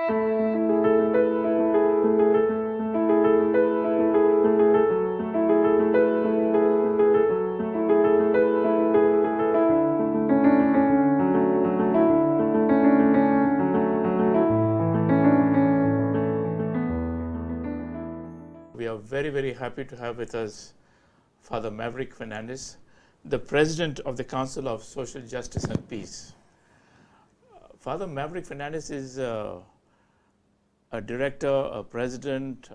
We are very, very happy to have with us Father Maverick Fernandes, the President of the Council of Social Justice and Peace. Father Maverick Fernandes is a director, a president,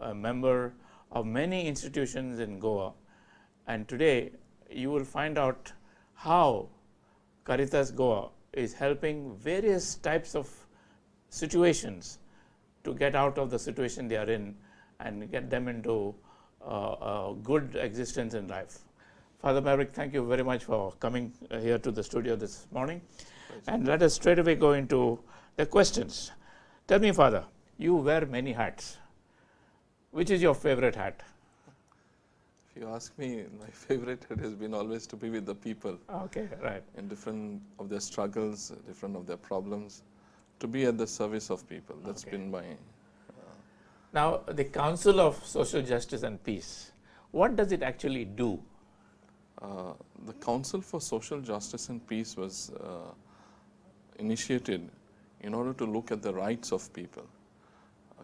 a member of many institutions in Goa. And today you will find out how Caritas Goa is helping various types of situations to get out of the situation they are in and get them into a good existence in life. Father Maverick, thank you very much for coming here to the studio this morning. And let us straight away go into the questions. Tell me, Father, you wear many hats. Which is your favorite hat? If you ask me, my favorite hat has been always to be with the people. Okay, right. In different of their struggles, different of their problems, to be at the service of people. That's been my... Now, the Council of Social Justice and Peace, what does it actually do? The Council for Social Justice and Peace was initiated in order to look at the rights of people.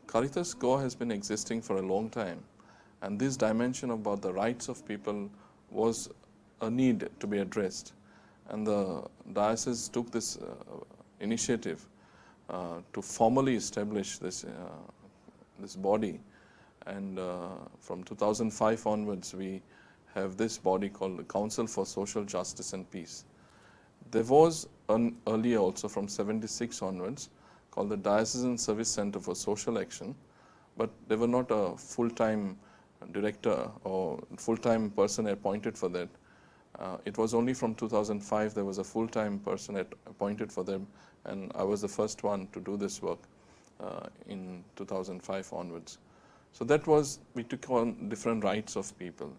Caritas Goa has been existing for a long time, and this dimension about the rights of people was a need to be addressed. And the diocese took this initiative to formally establish this body, and from 2005 onwards we have this body called the Council for Social Justice and Peace. There was an earlier also from 76 onwards called the Diocesan Service Center for Social Action, but they were not a full-time director or full-time person appointed for that. It was only from 2005 there was a full-time person appointed for them, and I was the first one to do this work in 2005 onwards. So that was, we took on different rights of people.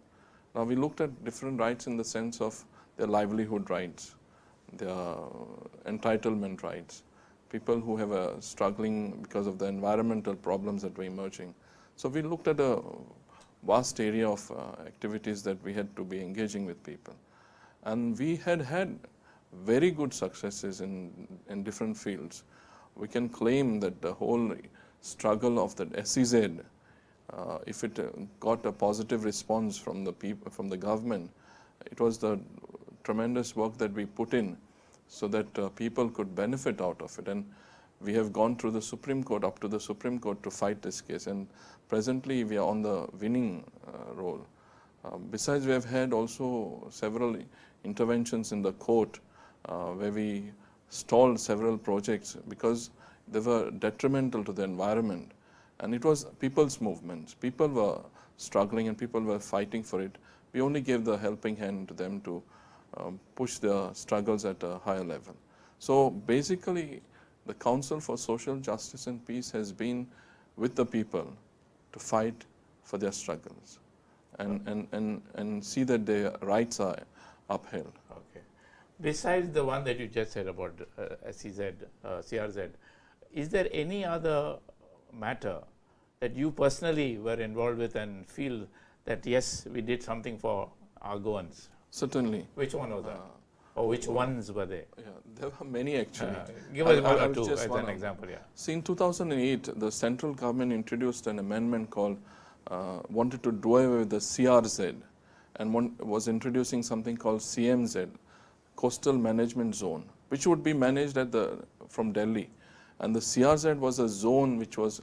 Now we looked at different rights in the sense of their livelihood rights, their entitlement rights, people who have a struggling because of the environmental problems that were emerging. So we looked at a vast area of activities that we had to be engaging with people. And we had very good successes in different fields. We can claim that the whole struggle of the SEZ, if it got a positive response from the people, from the government, it was the tremendous work that we put in so that people could benefit out of it. And we have gone through the Supreme Court, up to the Supreme Court to fight this case. And presently we are on the winning role. Besides, we have had also several interventions in the court where we stalled several projects because they were detrimental to the environment. And it was people's movements. People were struggling and people were fighting for it. We only gave the helping hand to them to push their struggles at a higher level. So basically, the Council for Social Justice and Peace has been with the people to fight for their struggles and see that their rights are upheld. Okay. Besides the one that you just said about SEZ, CRZ, is there any other matter that you personally were involved with and feel that yes, we did something for our Goans? Certainly. Which one was that? Or which ones were they? Yeah, there were many actually. Give us one or two as an example. Yeah. See, in 2008, the central government introduced an amendment called, wanted to do away with the CRZ, and was introducing something called CMZ, Coastal Management Zone, which would be managed from Delhi. And the CRZ was a zone which was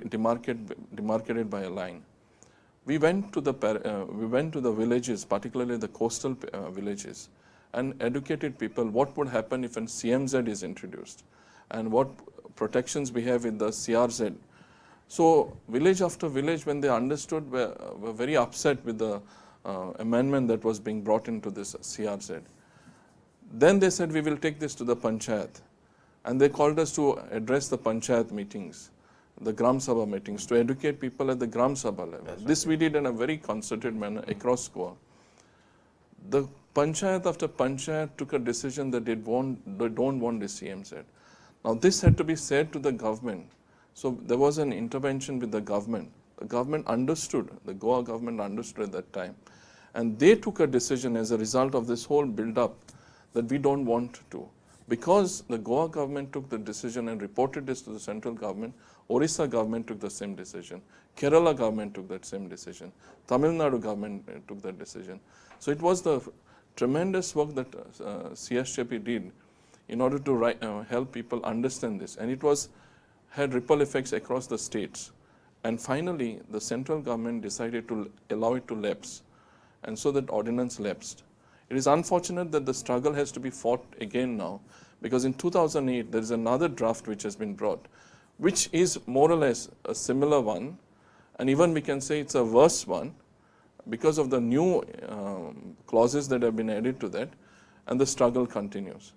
demarcated by a line. We went to the villages, particularly the coastal villages, and educated people what would happen if a CMZ is introduced and what protections we have in the CRZ. So village after village, when they understood, were very upset with the amendment that was being brought into this CRZ. Then they said, we will take this to the Panchayat. And they called us to address the Panchayat meetings, the Gram Sabha meetings, to educate people at the Gram Sabha level. This we did in a very concerted manner across Goa. The Panchayat after Panchayat took a decision that they don't want the CMZ. Now this had to be said to the government. So there was an intervention with the government. The government understood, the Goa government understood at that time. And they took a decision as a result of this whole build-up that we don't want to. Because the Goa government took the decision and reported this to the central government, Orissa government took the same decision. Kerala government took that same decision. Tamil Nadu government took that decision. So it was the tremendous work that CSJP did in order to help people understand this. And it had ripple effects across the states. And finally, the central government decided to allow it to lapse. And so that ordinance lapsed. It is unfortunate that the struggle has to be fought again now, because in 2008 there is another draft which has been brought, which is more or less a similar one, and even we can say it's a worse one because of the new clauses that have been added to that, and the struggle continues.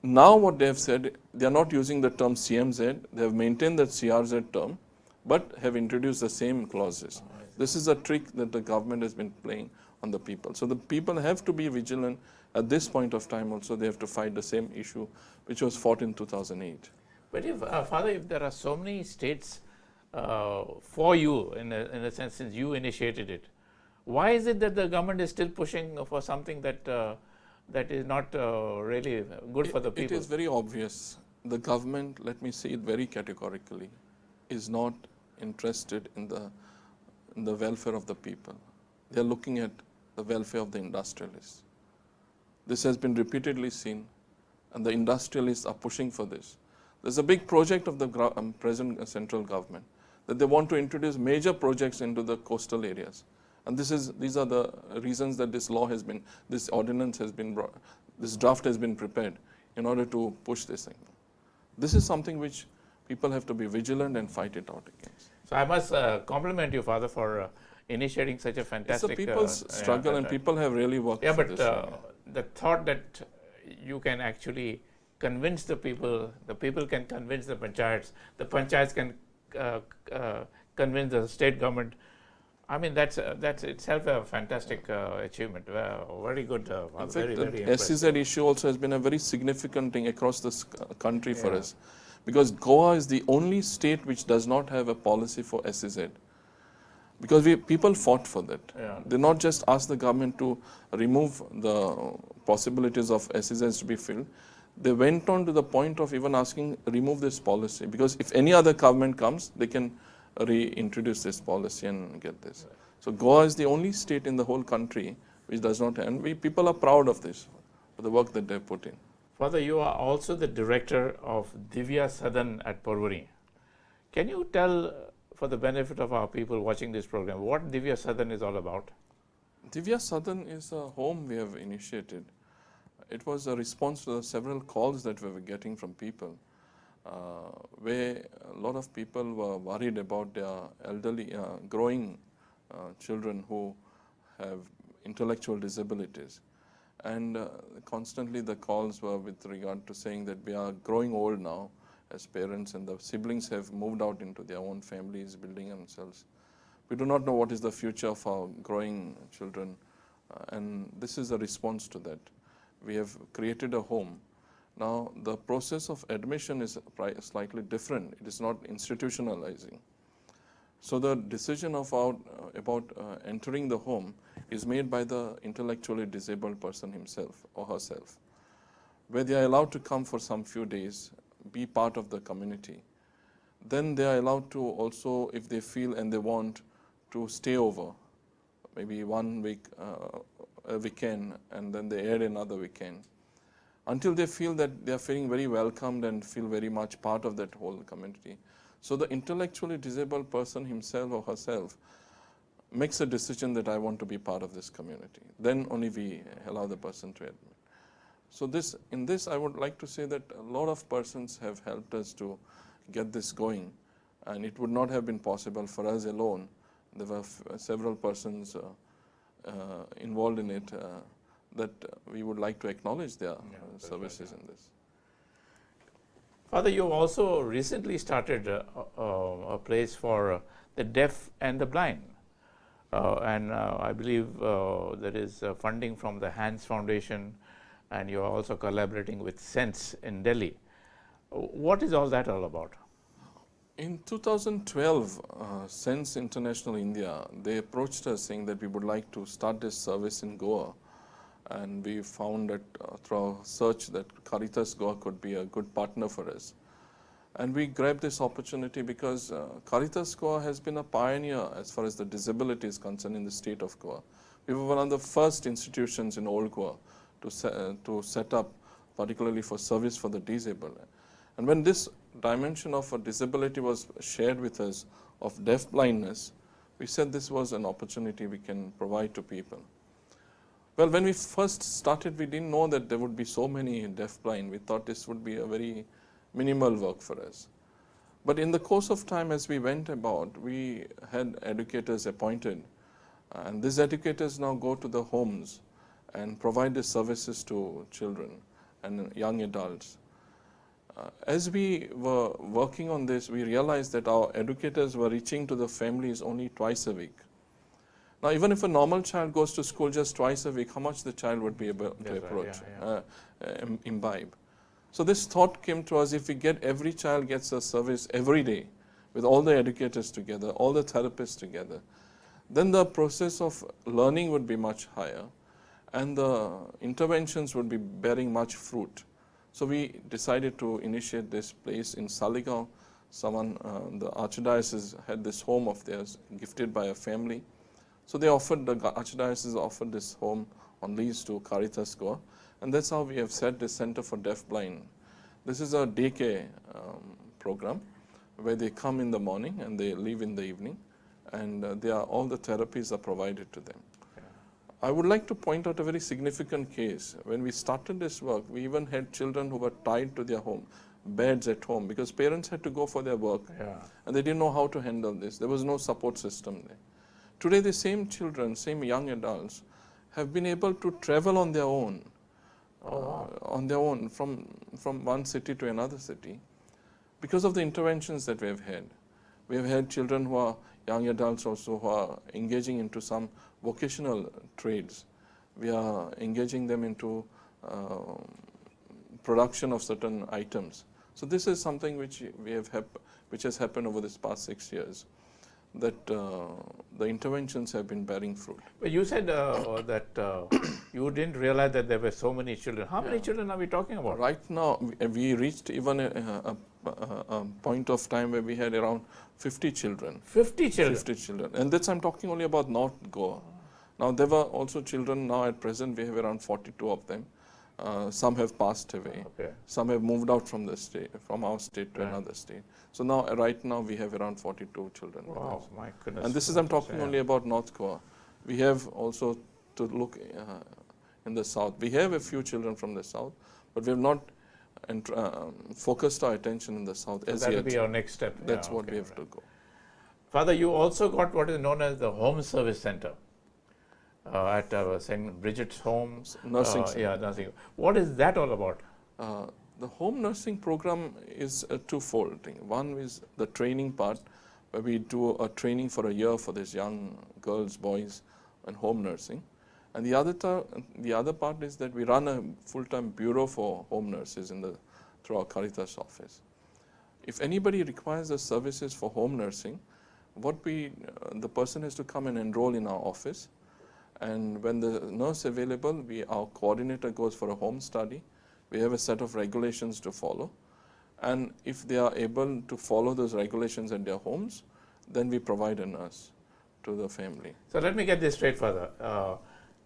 Now what they have said, they are not using the term CMZ, they have maintained that CRZ term, but have introduced the same clauses. This is a trick that the government has been playing on the people. So the people have to be vigilant at this point of time also. They have to fight the same issue which was fought in 2008. But if, Father, if there are so many states for you, in a sense, since you initiated it, why is it that the government is still pushing for something that that is not really good for the people? It is very obvious. The government, let me say it very categorically, is not interested in the welfare of the people. They are looking at the welfare of the industrialists. This has been repeatedly seen, and the industrialists are pushing for this. There's a big project of the present central government that they want to introduce major projects into the coastal areas. And these are the reasons that this ordinance has been brought, this draft has been prepared in order to push this thing. This is something which people have to be vigilant and fight it out against. So I must compliment you, Father, for initiating such a fantastic... It's a people's struggle, and people have really worked for this. Yeah, but the thought that you can actually convince the people can convince the panchayats can convince the state government. I mean, that's itself a fantastic achievement. Very good, Father. In fact, very, very the SEZ issue also has been a very significant thing across this country for us. Because Goa is the only state which does not have a policy for SEZ. Because people fought for that. They not just asked the government to remove the possibilities of SEZs to be filled. They went on to the point of even asking, remove this policy. Because if any other government comes, they can reintroduce this policy and get this. Right. So Goa is the only state in the whole country which does not, and people are proud of this, for the work that they put in. Father, you are also the director of Divya Sadan at Porvorim. Can you tell, for the benefit of our people watching this program, what Divya Sadan is all about? Divya Sadan is a home we have initiated. It was a response to the several calls that we were getting from people, where a lot of people were worried about their elderly, growing children who have intellectual disabilities. And constantly the calls were with regard to saying that we are growing old now as parents, and the siblings have moved out into their own families, building themselves. We do not know what is the future of our growing children, and this is a response to that. We have created a home. Now, the process of admission is slightly different. It is not institutionalizing. So the decision about entering the home is made by the intellectually disabled person himself or herself, where they are allowed to come for some few days, be part of the community. Then they are allowed to also, if they feel and they want, to stay over, maybe 1 week, a weekend, and then they add another weekend, until they feel that they are feeling very welcomed and feel very much part of that whole community. So the intellectually disabled person himself or herself makes a decision that I want to be part of this community. Then only we allow the person to admit. So in this I would like to say that a lot of persons have helped us to get this going, and it would not have been possible for us alone. There were several persons involved in it that we would like to acknowledge their services in this. Father, you also recently started a place for the deaf and the blind. And I believe there is funding from the Hands Foundation, and you are also collaborating with Sense in Delhi. What is all that all about? In 2012, Sense International India, they approached us saying that we would like to start this service in Goa. And we found that through our search that Caritas Goa could be a good partner for us. And we grabbed this opportunity because Caritas Goa has been a pioneer as far as the disability is concerned in the state of Goa. We were one of the first institutions in old Goa to set up, particularly for service for the disabled. And when this dimension of a disability was shared with us of deaf blindness, we said this was an opportunity we can provide to people. Well, when we first started, we didn't know that there would be so many deaf blind. We thought this would be a very minimal work for us. But in the course of time, as we went about, we had educators appointed. And these educators now go to the homes and provide the services to children and young adults. As we were working on this, we realized that our educators were reaching to the families only twice a week. Now, even if a normal child goes to school just twice a week, how much the child would be able to approach, imbibe. So this thought came to us, if we get every child gets a service every day with all the educators together, all the therapists together, then the process of learning would be much higher and the interventions would be bearing much fruit. So we decided to initiate this place in Saligaon. The Archdiocese had this home of theirs gifted by a family. So the Archdiocese offered this home on lease to Caritas Goa, and that's how we have set this Center for Deaf Blind. This is a daycare program where they come in the morning and they leave in the evening, and all the therapies are provided to them. I would like to point out a very significant case. When we started this work, we even had children who were tied to their home, beds at home, because parents had to go for their work and they didn't know how to handle this. There was no support system there. Today, the same children, same young adults, have been able to travel on their own, from one city to another city, because of the interventions that we have had. We have had children who are young adults also who are engaging into some vocational trades. We are engaging them into production of certain items. So this is something which has happened over this past 6 years, that the interventions have been bearing fruit. But you said that you didn't realize that there were so many children. How many children are we talking about? Right now, we reached even a point of time where we had around 50 children. 50 children? 50 children. And that's, I'm talking only about North Goa. Now, there were also children. Now, at present, we have around 42 of them. Some have passed away. Okay. Some have moved out from the state, from our state to another state. So now, right now, we have around 42 children. Wow, my goodness. And this is, I'm talking only about North Goa. We have also to look in the south. We have a few children from the south, but we have not focused our attention in the south as yet. That will be our next step. That's what we have to go. Father, you also got what is known as the Home Service Center at St. Bridget's Home. Nursing center. Nursing. What is that all about? The home nursing program is a twofold thing. One is the training part, where we do a training for a year for these young girls, boys, and home nursing. And the other part is that we run a full-time bureau for home nurses through our Caritas office. If anybody requires the services for home nursing, the person has to come and enroll in our office. And when the nurse available, our coordinator goes for a home study. We have a set of regulations to follow. And if they are able to follow those regulations at their homes, then we provide a nurse to the family. So let me get this straight, Father.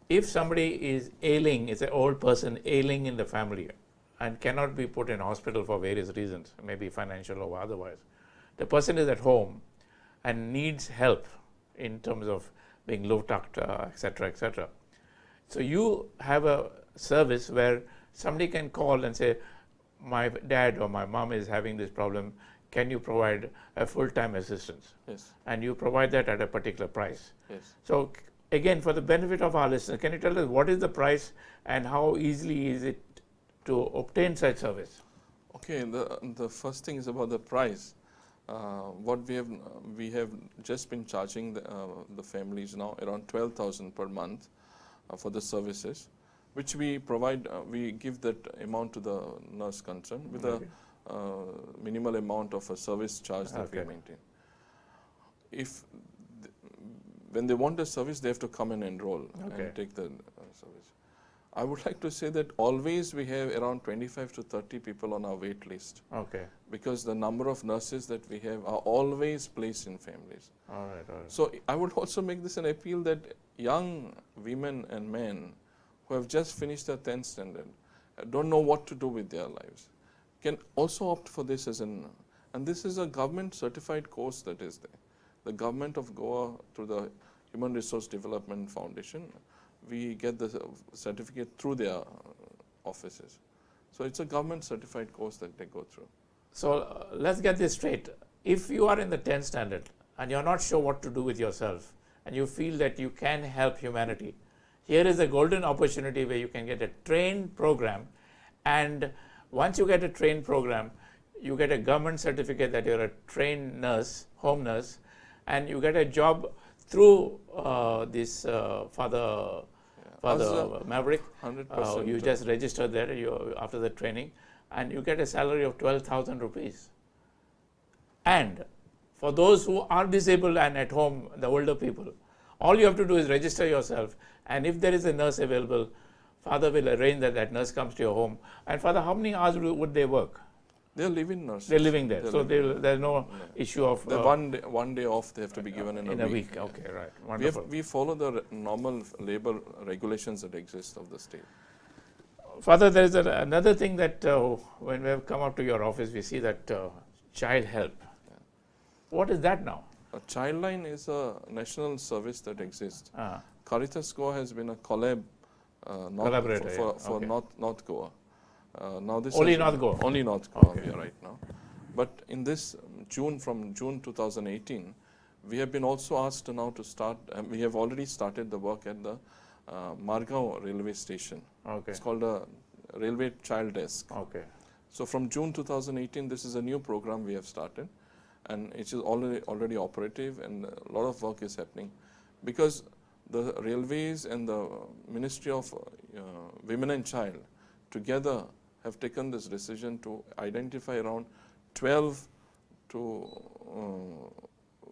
If somebody is ailing, is an old person ailing in the family and cannot be put in hospital for various reasons, maybe financial or otherwise, the person is at home and needs help in terms of being low tucked, etc., etc. So you have a service where somebody can call and say, my dad or my mom is having this problem, can you provide a full-time assistance? Yes. And you provide that at a particular price. Yes. So again, for the benefit of our listeners, can you tell us what is the price and how easily is it to obtain such service? Okay, the first thing is about the price. What we have just been charging the families now around 12,000 per month for the services, which we provide. We give that amount to the nurse concerned with minimal amount of a service charge that we maintain. If when they want a service, they have to come and enroll and take the service. I would like to say that always we have around 25 to 30 people on our wait list. Because the number of nurses that we have are always placed in families. All right. So I would also make this an appeal that young women and men who have just finished their 10th standard, don't know what to do with their lives, can also opt for this as and this is a government certified course that is there. The government of Goa, through the Human Resource Development Foundation, we get the certificate through their offices. So it's a government certified course that they go through. So let's get this straight. If you are in the 10th standard and you're not sure what to do with yourself and you feel that you can help humanity, here is a golden opportunity where you can get a trained program, and once you get a trained program, you get a government certificate that you're a trained nurse, home nurse, and you get a job through this Father Maverick. 100%. You just register there after the training, and you get a salary of 12,000 rupees. And for those who are disabled and at home, the older people, all you have to do is register yourself, and if there is a nurse available, Father will arrange that nurse comes to your home. And Father, how many hours would they work? They're living nurses. They're living there. So there's no issue of... one day off they have to be given in a week. Okay, right. Wonderful. We follow the normal labor regulations that exist of the state. Father, there is another thing that when we have come up to your office, we see that child help. What is that now? A Childline is a national service that exists. Caritas Goa has been a collaborator for North Goa. Now this only North Goa? Only North Goa right now. But in this from June 2018, we have been also asked now to start, we have already started the work at the Margao railway station. It's called a Railway Child Desk. So from June 2018, this is a new program we have started, and it is already operative, and a lot of work is happening. Because the railways and the Ministry of Women and Child together have taken this decision to identify around 12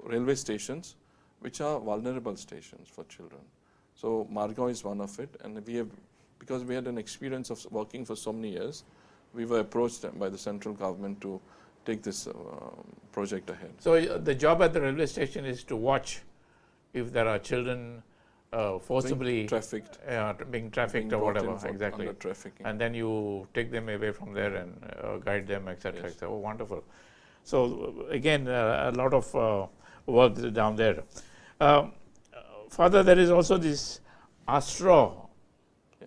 railway stations which are vulnerable stations for children. So Margao is one of it, and we have, because we had an experience of working for so many years, we were approached by the central government to take this project ahead. So the job at the railway station is to watch if there are children forcibly being trafficked or whatever, exactly. And then you take them away from there and guide them, etc. Yes. Oh, wonderful. So again, a lot of work down there. Father, there is also this Astro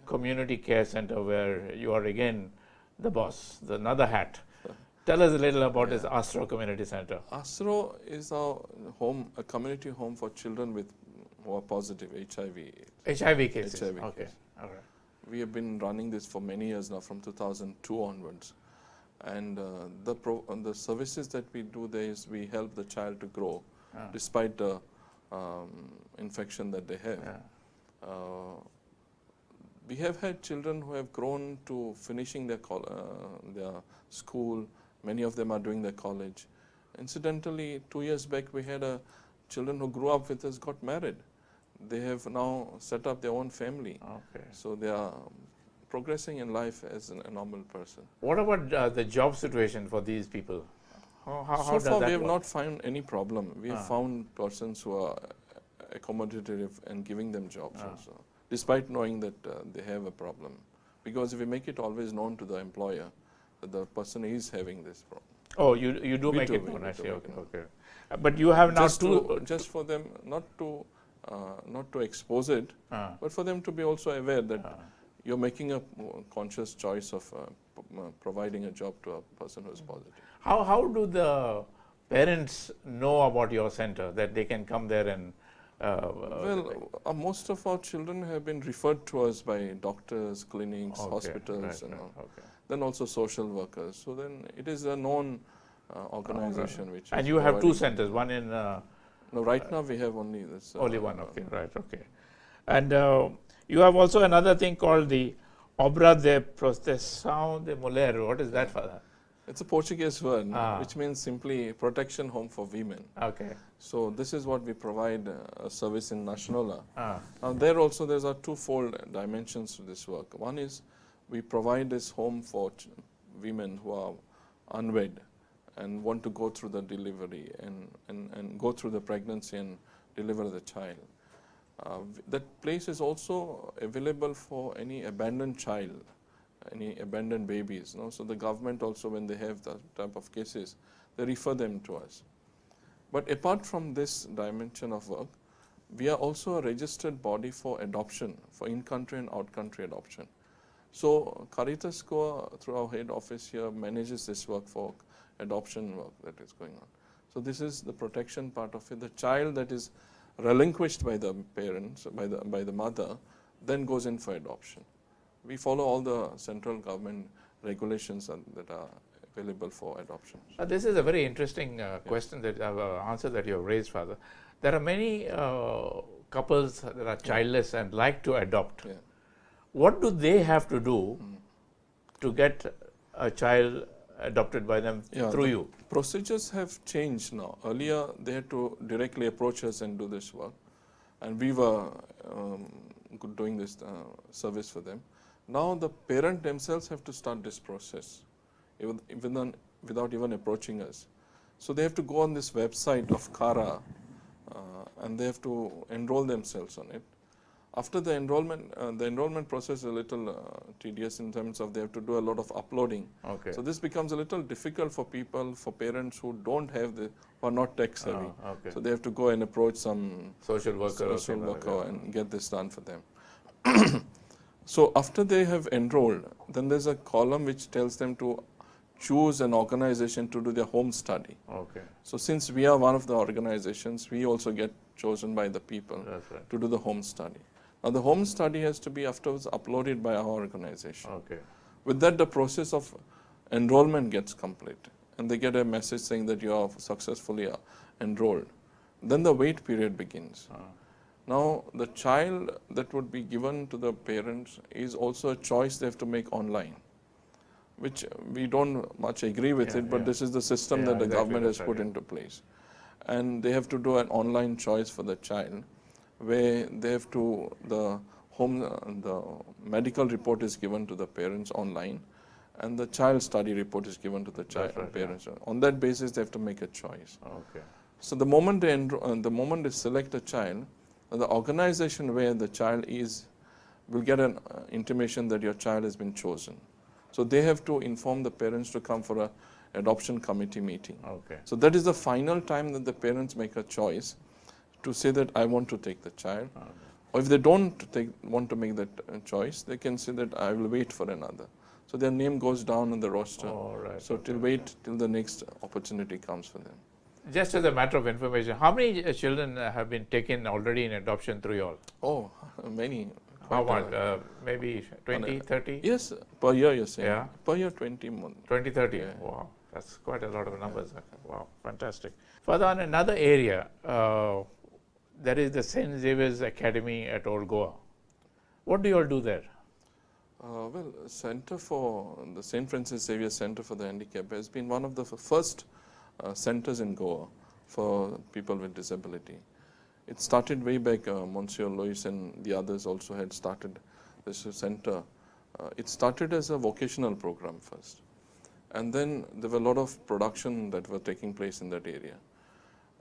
Community Care Center where you are again the boss, another hat. Tell us a little about this Astro Community Center. Astro is our home, a community home for children who are positive HIV. HIV cases. HIV okay. Cases. All right. We have been running this for many years now, from 2002 onwards. And the services that we do there is we help the child to grow despite the infection that they have. We have had children who have grown to finishing their school. Many of them are doing their college. Incidentally, 2 years back, we had children who grew up with us got married. They have now set up their own family. So they are progressing in life as a normal person. What about the job situation for these people? So far, we have not found any problem. We have found persons who are accommodative and giving them jobs also, despite knowing that they have a problem. Because if we make it always known to the employer that the person is having this problem. Oh, you do make it known, actually. Okay. But you have now just for them not to expose it, but for them to be also aware that you're making a conscious choice of providing a job to a person who is positive. How do the parents know about your center, that they can come there and most of our children have been referred to us by doctors, clinics, hospitals, and all. Then also social workers. So then it is a known organization which. And you have two centers, one in. No, right now we have only this. Only one. Okay, right. Okay, and you have also another thing called the Obra de Proteção de Mulher. What is that, Father? It's a Portuguese word, Ah. which means simply protection home for women. Okay. So this is what we provide a service in Nationala. Ah. Now there also there's a twofold dimensions to this work. One is we provide this home for women who are unwed and want to go through the delivery and go through the pregnancy and deliver the child. That place is also available for any abandoned child, any abandoned babies. No? So the government also, when they have that type of cases, they refer them to us. But apart from this dimension of work, we are also a registered body for adoption, for in-country and out-country adoption. So Caritas Goa, through our head office here, manages this work for adoption work that is going on. So this is the protection part of it. The child that is relinquished by the parents, by the mother, then goes in for adoption. We follow all the central government regulations that are available for adoption. This is a very interesting question that answer that you have raised, Father. There are many couples that are childless and like to adopt. Yeah. What do they have to do to get a child adopted by them through you? Procedures have changed now. Earlier, they had to directly approach us and do this work, and we were doing this service for them. Now, the parent themselves have to start this process, without even approaching us. So they have to go on this website of CARA, and they have to enroll themselves on it. After the enrollment process is a little tedious in terms of they have to do a lot of uploading. Okay. So this becomes a little difficult for people, for parents who don't have who are not tech savvy. Okay. So they have to go and approach some Social worker and get this done for them. So after they have enrolled, then there's a column which tells them to choose an organization to do their home study. Okay. So since we are one of the organizations, we also get chosen by the people to do the home study. Now the home study has to be afterwards uploaded by our organization. Okay. With that, the process of enrollment gets complete, and they get a message saying that you are successfully enrolled. Then the wait period begins. Now the child that would be given to the parents is also a choice they have to make online, which we don't much agree with it, but this is the system that the government has put into place. And they have to do an online choice for the child, where they have to, the medical report is given to the parents online, and the child study report is given to the parents. On that basis, they have to make a choice. Okay. So the moment they select a child, the organization where the child is will get an intimation that your child has been chosen. So they have to inform the parents to come for a adoption committee meeting. Okay. So that is the final time that the parents make a choice to say that I want to take the child. Okay. Or if they don't want to make that choice, they can say that I will wait for another. So their name goes down on the roster. So wait till the next opportunity comes for them. Just as a matter of information, how many children have been taken already in adoption through you all? Oh, many. How much? Maybe 20, 30? Yes, per year you're saying. Yeah. Per year 20 more. 20, 30? Yeah. Wow, that's quite a lot of numbers. Wow, fantastic. Further on another area, there is the St. Xavier's Academy at Old Goa. What do you all do there? Well, Center for the St. Francis Xavier Center for the Handicapped has been one of the first centers in Goa for people with disability. It started way back, Monsieur Lois and the others also had started this center. It started as a vocational program first. And then there were a lot of production that were taking place in that area.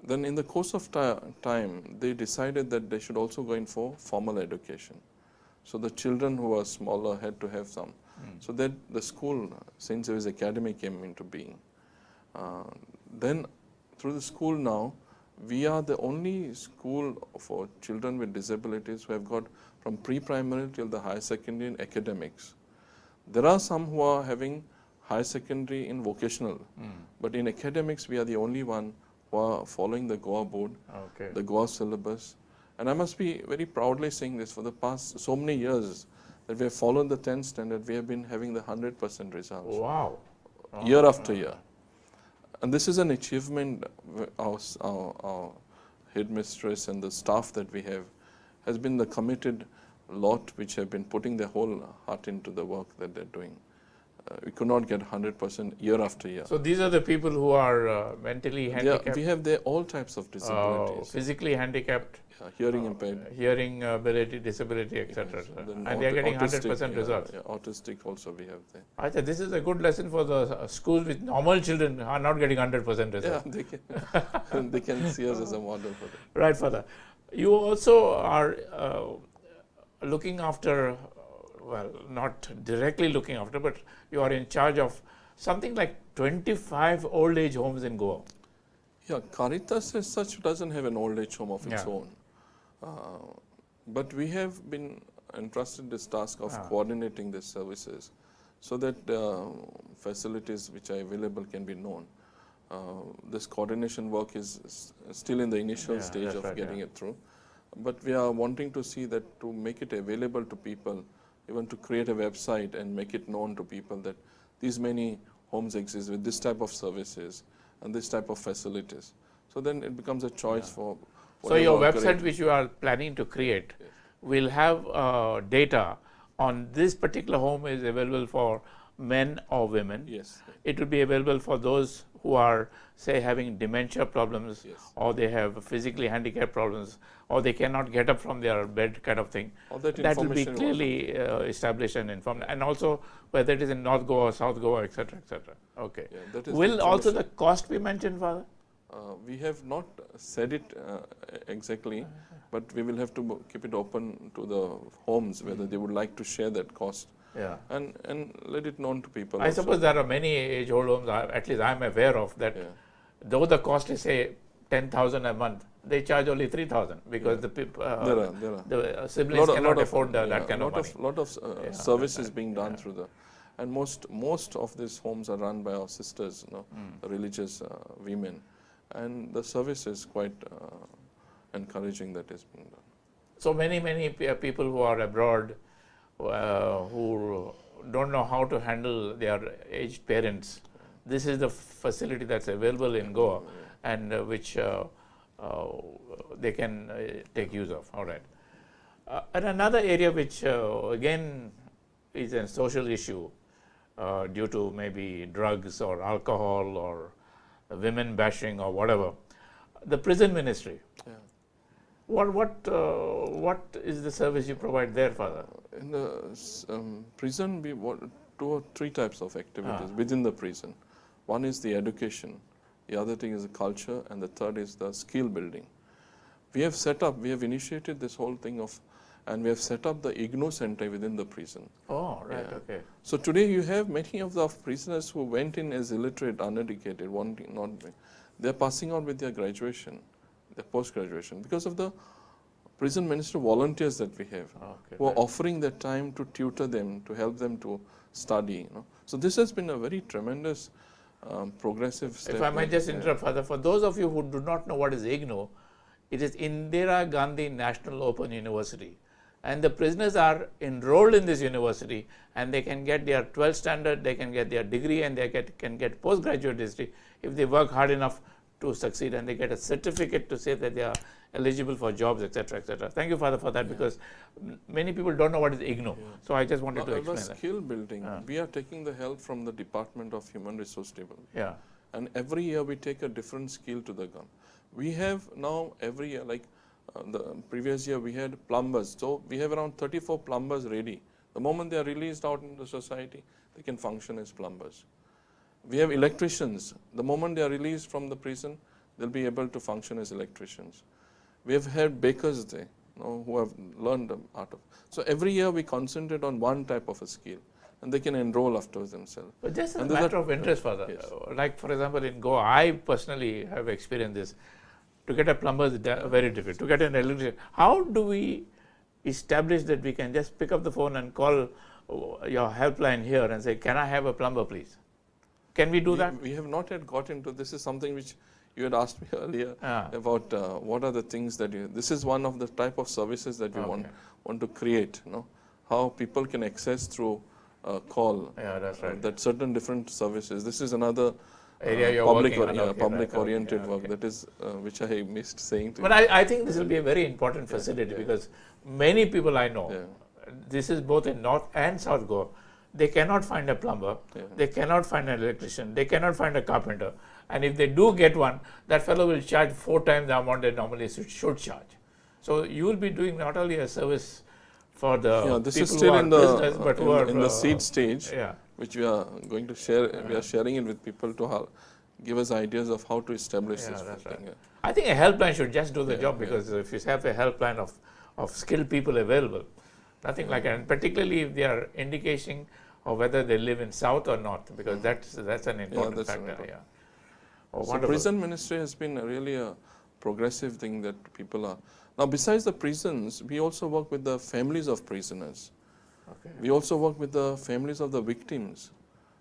Then in the course of time, they decided that they should also go in for formal education. So the children who were smaller had to have some. So that the school, St. Xavier's Academy, came into being. Then through the school now, we are the only school for children with disabilities who have got from pre-primary till the higher secondary in academics. There are some who are having higher secondary in vocational, but in academics we are the only one who are following the Goa board, the Goa syllabus. And I must be very proudly saying this, for the past so many years that we have followed the 10th standard, we have been having the 100% results. Wow. Year after year. And this is an achievement our headmistress and the staff that we have has been the committed lot which have been putting their whole heart into the work that they're doing. we could not get 100% year after year. So these are the people who are mentally handicapped? We have there all types of disabilities. Physically handicapped? Hearing impaired. Hearing ability, disability, etc. Yes. And they are getting 100% results. Autistic also we have there. I think this is a good lesson for the schools with normal children who are not getting 100% results. Yeah, they can see us as a model for that. Right, Father. You also are looking after, well, not directly looking after, but you are in charge of something like 25 old age homes in Goa. Yeah, Caritas as such doesn't have an old age home of its own. But we have been entrusted this task of coordinating these services so that facilities which are available can be known. This coordination work is still in the initial stage of getting it through. But we are wanting to see that to make it available to people, even to create a website and make it known to people that these many homes exist with this type of services and this type of facilities. So then it becomes a choice for. So your website which you are planning to create will have data on this particular home is available for men or women. Yes. It will be available for those who are, say, having dementia problems, or they have physically handicapped problems, or they cannot get up from their bed kind of thing. All that will be clearly established and informed. And also whether it is in North Goa, South Goa, etc., etc. Okay. Yeah, will also the cost be mentioned, Father? We have not said it exactly, but we will have to keep it open to the homes whether they would like to share that cost. Yeah. And let it known to people. I suppose there are many age-old homes, at least I am aware of, that though the cost is, say, 10,000 a month, they charge only 3,000 because the people, the siblings cannot afford that kind of money. Lot of services being done through the, and most of these homes are run by our sisters, religious women, and the service is quite encouraging that is being done. So many people who are abroad, who don't know how to handle their aged parents, this is the facility that's available in Goa, and which they can take use of. All right. And another area which again is a social issue due to maybe drugs or alcohol or women bashing or whatever, the prison ministry. Yeah. What is the service you provide there, Father? In the prison, we want 2 or 3 types of activities within the prison. One is the education, the other thing is the culture, and the third is the skill building. We have initiated this whole thing and we have set up the IGNO center within the prison. Oh, right, okay. So today you have many of the prisoners who went in as illiterate, uneducated, they're passing out with their graduation, their post-graduation, because of the prison minister volunteers that we have, who are offering their time to tutor them, to help them to study. So this has been a very tremendous progressive step. If I might just interrupt, Father, for those of you who do not know what is IGNO, it is Indira Gandhi National Open University. And the prisoners are enrolled in this university, and they can get their 12th standard, they can get their degree, and they can get postgraduate degree if they work hard enough to succeed, and they get a certificate to say that they are eligible for jobs, etc., etc. Thank you, Father, for that, because many people don't know what is IGNO. So I just wanted to explain that. Skill building, we are taking the help from the Department of Human Resource Development. Yeah. And every year we take a different skill to the gun. We have now every year, like the previous year we had plumbers. So we have around 34 plumbers ready. The moment they are released out in the society, they can function as plumbers. We have electricians. The moment they are released from the prison, they'll be able to function as electricians. We have had bakers there, who have learned the art of. So every year we concentrate on one type of a skill, and they can enroll afterwards themselves. But just as a matter of interest, Father, like for example in Goa, I personally have experienced this. To get a plumber is very difficult. To get an electrician, how do we establish that we can just pick up the phone and call your helpline here and say, can I have a plumber, please? Can we do that? We have not yet got into this. Is something which you had asked me earlier about what are the things that this is one of the type of services that we want to create. How people can access through call. Yeah, that's right. That certain different services. This is another area you're public oriented work. That is which I missed saying to you. But I think this will be a very important facility because many people I know, this is both in North and South Goa, they cannot find a plumber, Yeah. they cannot find an electrician, they cannot find a carpenter. And if they do get one, that fellow will charge 4 times the amount they normally should charge. So you will be doing not only a service for the This people is still who are in the prisoners, but who are in the seed stage, yeah. which we are going to share. We are sharing it with people to give us ideas of how to establish Yeah, this. that's thing. right. Yeah. I think a helpline should just do the Yeah, job, yeah. because if you have a helpline of skilled people available, nothing like that. And particularly if they are indicating of whether they live in south or north, because that's an important that's an factor. important. Yeah. Oh, So wonderful. prison ministry has been really a progressive thing that people are. Now, besides the prisons, we also work with the families of prisoners. Okay. We also work with the families of the victims.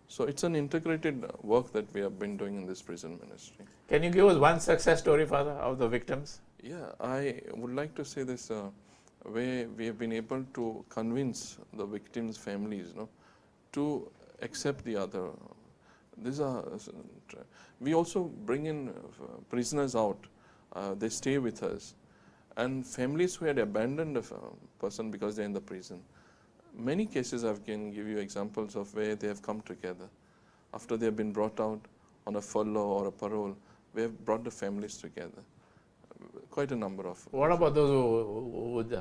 So it's an integrated work that we have been doing in this prison ministry. Can you give us one success story, Father, of the victims? Yeah, I would like to say this way we have been able to convince the victims' families, to accept the other. These are we also bring in prisoners out. They stay with us, and families who had abandoned a person because they're in the prison. Many cases I can give you examples of where they have come together after they have been brought out on a furlough or a parole. We have brought the families together. Quite a number of. What about those who would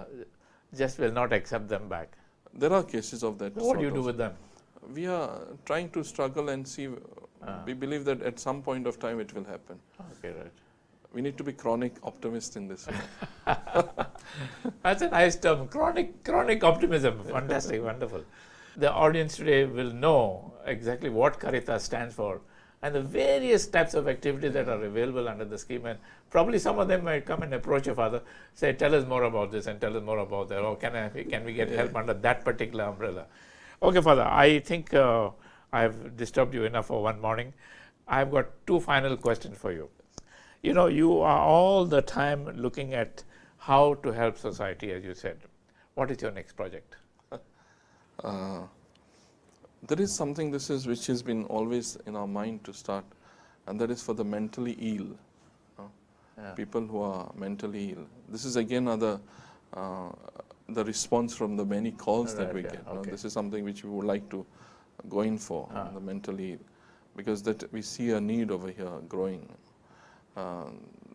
just will not accept them back? There are cases of that. What do you do with them? We are trying to struggle and see. We believe that at some point of time it will happen. Okay, right. We need to be chronic optimists in this. That's a nice term, chronic optimism. Fantastic, wonderful. The audience today will know exactly what Caritas stands for and the various types of activities that are available under the scheme. And probably some of them might come and approach your father, say, tell us more about this and tell us more about that. Or can we get help under that particular umbrella? Okay, Father, I think I've disturbed you enough for one morning. I've got 2 final questions for you. You know, you are all the time looking at how to help society, as you said. What is your next project? There is something which has been always in our mind to start, and that is for the mentally ill. People who are mentally ill. This is again the response from the many calls that we get. Okay. This is something which we would like to go in for, the mentally ill, because that we see a need over here growing.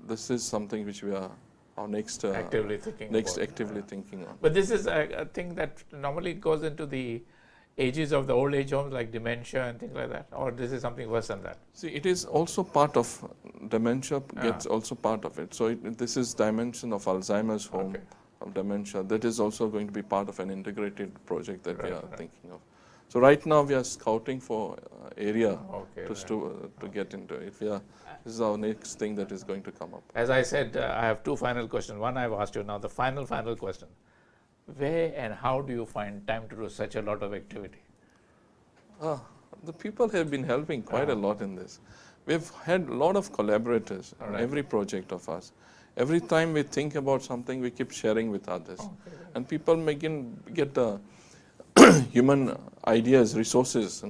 This is something which we are our next Actively thinking thinking on. But this is a thing that normally goes into the ages of the old age homes, like dementia and things like that, or this is something worse than that? See, it is also part of dementia, gets also part of it. So this is dimension of Alzheimer's home, of dementia. That is also going to be part of an integrated project that we are thinking of. So right now we are scouting for area to get into it. This is our next thing that is going to come up. As I said, I have 2 final questions. One I've asked you, now the final question. Where and how do you find time to do such a lot of activity? The people have been helping quite a lot in this. We've had a lot of collaborators on every project of us. Every time we think about something, we keep sharing with others. And people get human ideas, resources,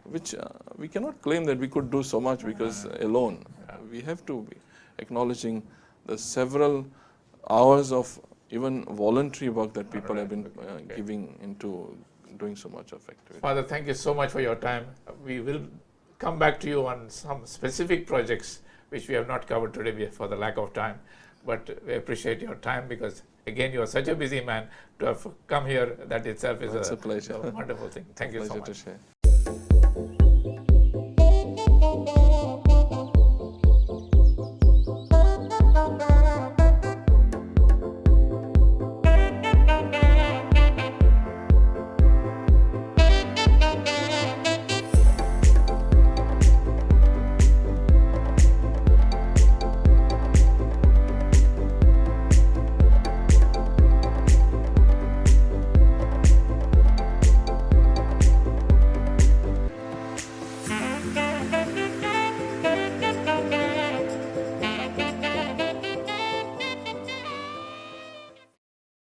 which we cannot claim that we could do so much because alone. We have to be acknowledging the several hours of even voluntary work that people have been giving into doing so much of activity. Father, thank you so much for your time. We will come back to you on some specific projects which we have not covered today for the lack of time. But we appreciate your time because, again, you are such a busy man. To have come here, that itself is a pleasure. a wonderful thing. Thank you so much. To share.